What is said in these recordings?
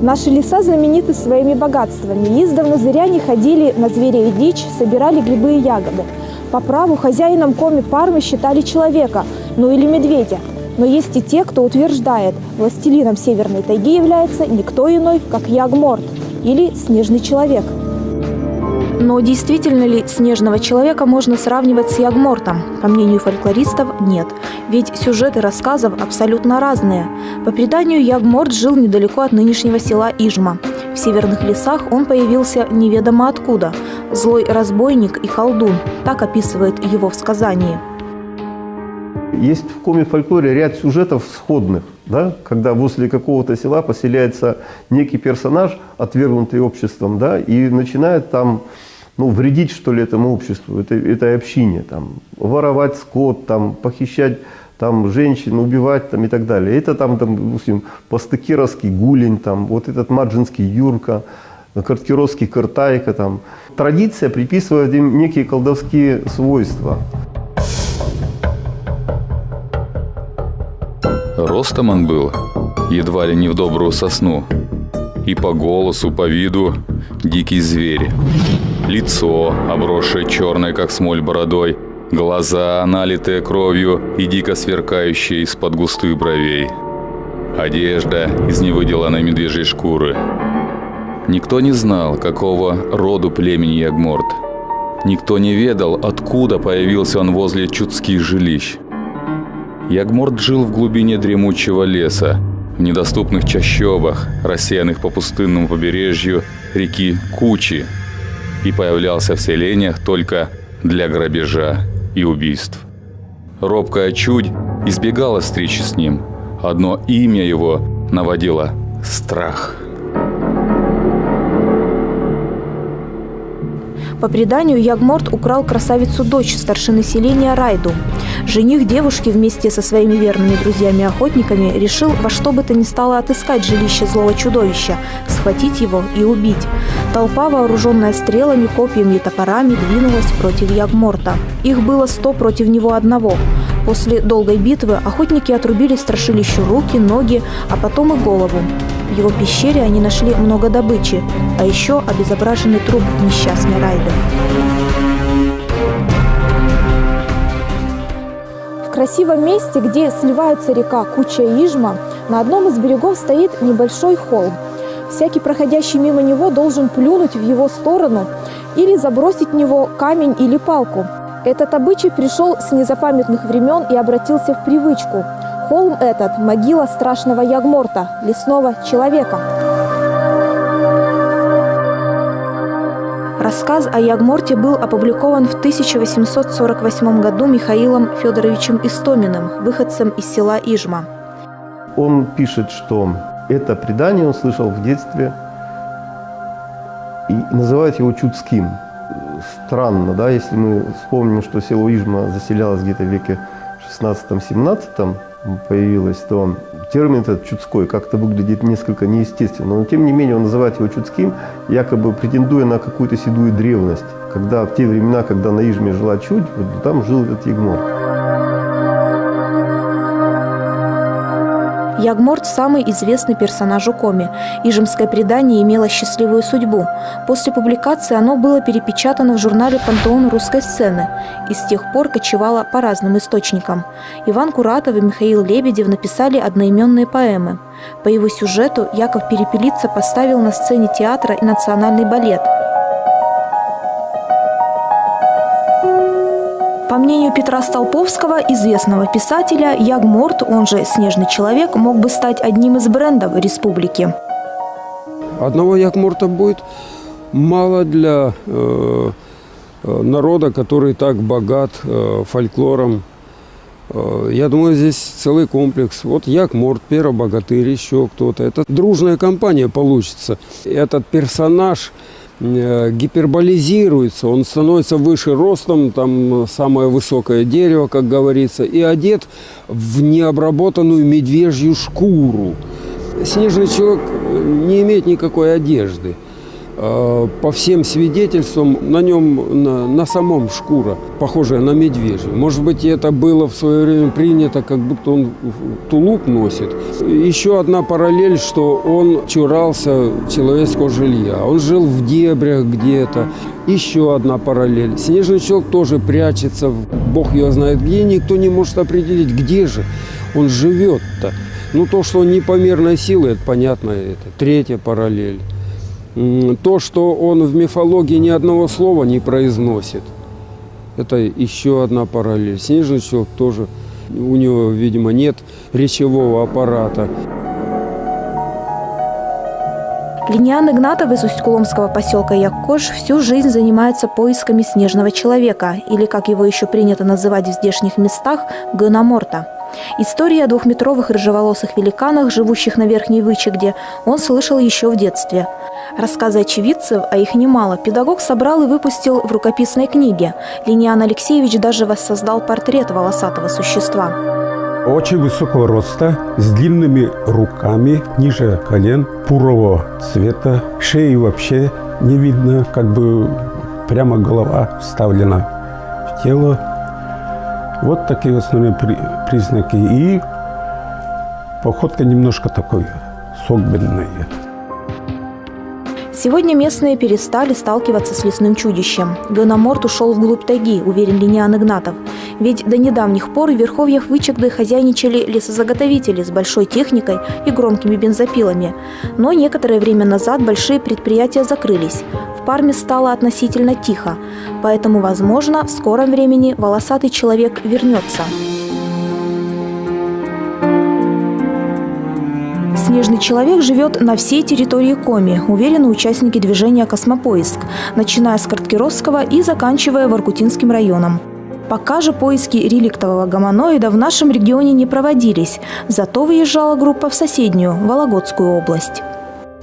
Наши леса знамениты своими богатствами. Издавна зыряне ходили на зверя и дичь, собирали грибы и ягоды. По праву хозяином Коми Пармы считали человека, ну или медведя. Но есть и те, кто утверждает, властелином Северной тайги является никто иной, как Ягморт, или Снежный человек. Но действительно ли Снежного человека можно сравнивать с Ягмортом? По мнению фольклористов, нет. Ведь сюжеты рассказов абсолютно разные. По преданию, Ягморт жил недалеко от нынешнего села Ижма. В северных лесах он появился неведомо откуда. Злой разбойник и колдун. Так описывает его в сказании. Есть в коми-фольклоре ряд сюжетов сходных, да? Когда возле какого-то села поселяется некий персонаж, отвергнутый обществом, да? И начинает там вредить, что ли, этому обществу, этой общине, там, воровать скот, там, похищать там, женщин, убивать там, и так далее. Это там, допустим, Пастыкировский Гулень, там, вот этот Маджинский Юрка, Карткировский Картайка. Там. Традиция приписывает им некие колдовские свойства. Ростом он был едва ли не в добрую сосну. И по голосу, по виду дикий зверь. Лицо, обросшее черной, как смоль, бородой. Глаза, налитые кровью и дико сверкающие из-под густых бровей. Одежда из невыделанной медвежьей шкуры. Никто не знал, какого роду племени Ягморт. Никто не ведал, откуда появился он возле чудских жилищ. Ягморт жил в глубине дремучего леса, в недоступных чащобах, рассеянных по пустынному побережью реки Кучи, и появлялся в селениях только для грабежа и убийств. Робкая чудь избегала встречи с ним. Одно имя его наводило страх. По преданию, Ягморт украл красавицу-дочь старшины селения Райду. Жених девушки вместе со своими верными друзьями-охотниками решил во что бы то ни стало отыскать жилище злого чудовища, схватить его и убить. Толпа, вооруженная стрелами, копьями и топорами, двинулась против Ягморта. Их было 100 против него одного. После долгой битвы охотники отрубили страшилищу руки, ноги, а потом и голову. В его пещере они нашли много добычи, а еще обезображенный труп несчастной Райды. В красивом месте, где сливаются река Куча и Ижма, на одном из берегов стоит небольшой холм. Всякий проходящий мимо него должен плюнуть в его сторону или забросить в него камень или палку. Этот обычай пришел с незапамятных времен и обратился в привычку. Холм этот – могила страшного Ягморта, лесного человека. Рассказ о Ягморте был опубликован в 1848 году Михаилом Федоровичем Истоминым, выходцем из села Ижма. Он пишет, что это предание он слышал в детстве и называет его чудским. Странно, да, если мы вспомним, что село Ижма заселялось где-то в веке 16-17 появилось, то термин этот «чудской» как-то выглядит несколько неестественно. Но тем не менее он называет его чудским, якобы претендуя на какую-то седую древность. Когда в те времена, когда на Ижме жила чудь, вот там жил этот Ягморт. Ягморт – самый известный персонаж у Коми. Ижемское предание имело счастливую судьбу. После публикации оно было перепечатано в журнале «Пантеон русской сцены» и с тех пор кочевало по разным источникам. Иван Куратов и Михаил Лебедев написали одноименные поэмы. По его сюжету Яков Перепелица поставил на сцене театра национальный балет. По мнению Петра Столповского, известного писателя, Ягморт, он же Снежный человек, мог бы стать одним из брендов республики. Одного Ягморта будет мало для народа, который так богат фольклором. Я думаю, здесь целый комплекс. Вот Ягморт, Перо-богатырь, еще кто-то. Это дружная компания получится. Этот персонаж гиперболизируется, он становится выше ростом, там самое высокое дерево, как говорится, и одет в необработанную медвежью шкуру. Снежный человек не имеет никакой одежды. По всем свидетельствам, на нем на самом шкура, похожая на медвежью. Может быть, это было в свое время принято, как будто он тулуп носит. Еще одна параллель, что он чурался человеческого жилья. Он жил в дебрях где-то. Еще одна параллель. Снежный человек тоже прячется, бог его знает где, никто не может определить, где же он живет-то. Ну, то, что он непомерной силы, это понятно. Это третья параллель. То, что он в мифологии ни одного слова не произносит, это еще одна параллель. Снежный человек тоже, у него, видимо, нет речевого аппарата. Линиан Игнатов из Усть-Куломского поселка Яккош всю жизнь занимается поисками снежного человека, или, как его еще принято называть в здешних местах, гономорта. Истории о двухметровых рыжеволосых великанах, живущих на Верхней Вычегде, он слышал еще в детстве. Рассказы очевидцев, а их немало, педагог собрал и выпустил в рукописной книге. Линиан Алексеевич даже воссоздал портрет волосатого существа. Очень высокого роста, с длинными руками, ниже колен, бурого цвета. Шеи вообще не видно, как бы прямо голова вставлена в тело. Вот такие основные признаки. И походка немножко такой согбенная. Сегодня местные перестали сталкиваться с лесным чудищем. Гономорт ушел вглубь тайги, уверен Линиан Игнатов. Ведь до недавних пор в верховьях Вычегды хозяйничали лесозаготовители с большой техникой и громкими бензопилами. Но некоторое время назад большие предприятия закрылись. В Парме стало относительно тихо. Поэтому, возможно, в скором времени волосатый человек вернется. Снежный человек живет на всей территории Коми, уверены участники движения «Космопоиск», начиная с Карткировского и заканчивая Воркутинским районом. Пока же поиски реликтового гомоноида в нашем регионе не проводились, зато выезжала группа в соседнюю, Вологодскую область.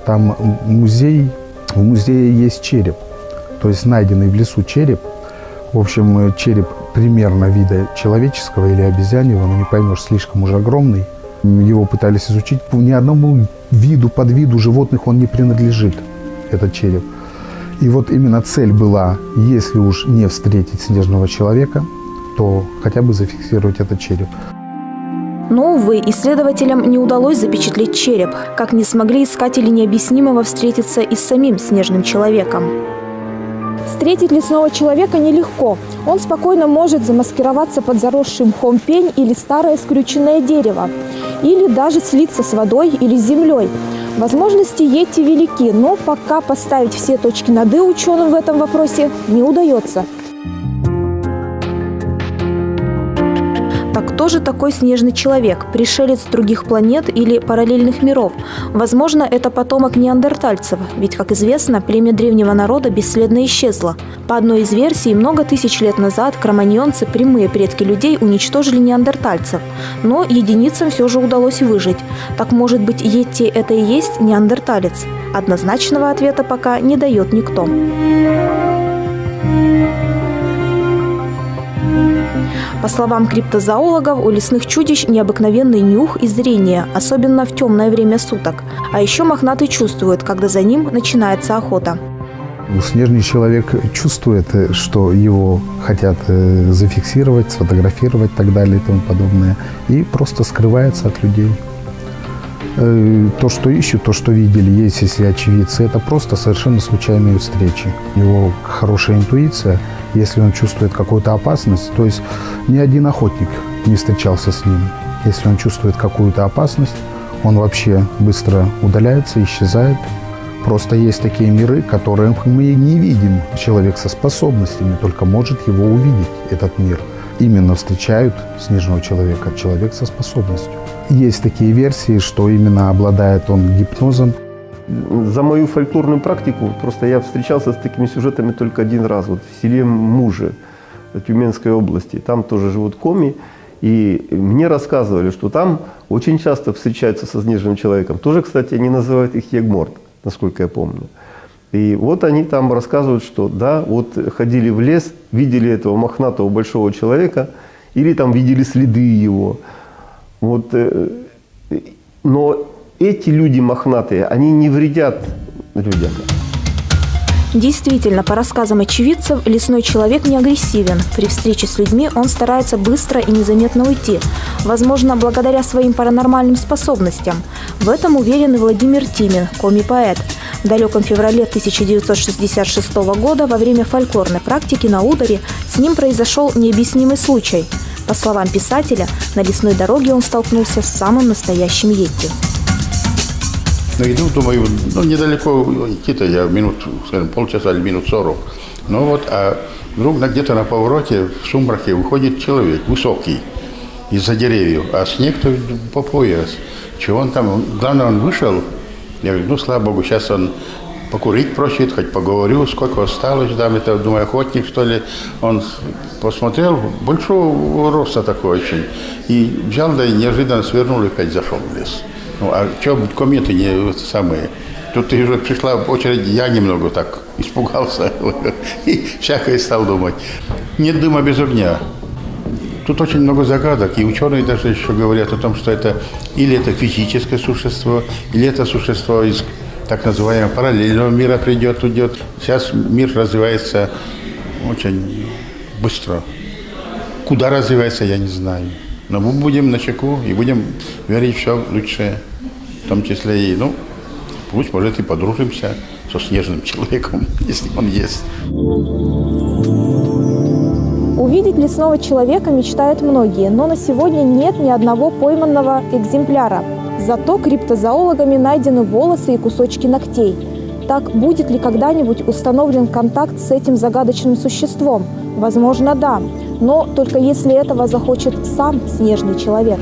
Там музей, в музее есть череп, то есть найденный в лесу череп. В общем, череп примерно вида человеческого или обезьяньего, но не поймешь, слишком уже огромный. Его пытались изучить. Ни одному виду, подвиду животных он не принадлежит, этот череп. И вот именно цель была, если уж не встретить снежного человека, то хотя бы зафиксировать этот череп. Но, увы, исследователям не удалось запечатлеть череп, как не смогли искатели необъяснимого встретиться и с самим снежным человеком. Встретить лесного человека нелегко. Он спокойно может замаскироваться под заросший мхом пень или старое скрюченное дерево. Или даже слиться с водой или с землей. Возможности йети велики, но пока поставить все точки над «и» ученым в этом вопросе не удается. Так кто же такой снежный человек? Пришелец с других планет или параллельных миров? Возможно, это потомок неандертальцев, ведь, как известно, племя древнего народа бесследно исчезло. По одной из версий, много тысяч лет назад кроманьонцы, прямые предки людей, уничтожили неандертальцев. Но единицам все же удалось выжить. Так, может быть, йети – это и есть неандерталец? Однозначного ответа пока не дает никто. По словам криптозоологов, у лесных чудищ необыкновенный нюх и зрение, особенно в темное время суток. А еще мохнатый чувствует, когда за ним начинается охота. Снежный человек чувствует, что его хотят зафиксировать, сфотографировать и так далее и тому подобное. И просто скрывается от людей. То, что ищут, то, что видели, есть если очевидцы, это просто совершенно случайные встречи. У него хорошая интуиция, если он чувствует какую-то опасность, то есть ни один охотник не встречался с ним. Если он чувствует какую-то опасность, он вообще быстро удаляется, исчезает. Просто есть такие миры, которые мы не видим. Человек со способностями только может его увидеть, этот мир. Именно встречают снежного человека, человек со способностью. Есть такие версии, что именно обладает он гипнозом. За мою фольклорную практику просто я встречался с такими сюжетами только один раз. Вот в селе Муже Тюменской области. Там тоже живут коми. И мне рассказывали, что там очень часто встречаются со снежным человеком. Тоже, кстати, они называют их ягморт, насколько я помню. И вот они там рассказывают, что да, вот ходили в лес, видели этого мохнатого большого человека, или там видели следы его. Вот, но эти люди мохнатые, они не вредят людям. Действительно, по рассказам очевидцев, лесной человек не агрессивен. При встрече с людьми он старается быстро и незаметно уйти. Возможно, благодаря своим паранормальным способностям. В этом уверен и Владимир Тимин, коми-поэт. В далеком феврале 1966 года во время фольклорной практики на Ударе с ним произошел необъяснимый случай. По словам писателя, на лесной дороге он столкнулся с самым настоящим йети. Ну, иду, думаю, недалеко идти-то я минут, скажем, полчаса или минут 40. Ну вот, а вдруг где-то на повороте в сумраке выходит человек высокий из-за деревьев, а снег-то по пояс. Чего он там? Главное, он вышел. Я говорю, ну, слава богу, сейчас он покурить просит, хоть поговорю, сколько осталось, да, это, думаю, охотник, что ли. Он посмотрел, большого роста такой очень, и взял, да и неожиданно свернул и опять зашел в лес. Ну, а что, кометы не самые? Тут уже пришла очередь, я немного так испугался и всякое стал думать. Нет дыма без огня. Тут очень много загадок, и ученые даже еще говорят о том, что это или это физическое существо, или это существо из так называемого параллельного мира придет, уйдет. Сейчас мир развивается очень быстро. Куда развивается, я не знаю. Но мы будем начеку и будем верить в все лучшее. В том числе и, ну, пусть, может, и подружимся со снежным человеком, если он есть. Увидеть лесного человека мечтают многие, но на сегодня нет ни одного пойманного экземпляра. Зато криптозоологами найдены волосы и кусочки ногтей. Так, будет ли когда-нибудь установлен контакт с этим загадочным существом? Возможно, да, но только если этого захочет сам снежный человек.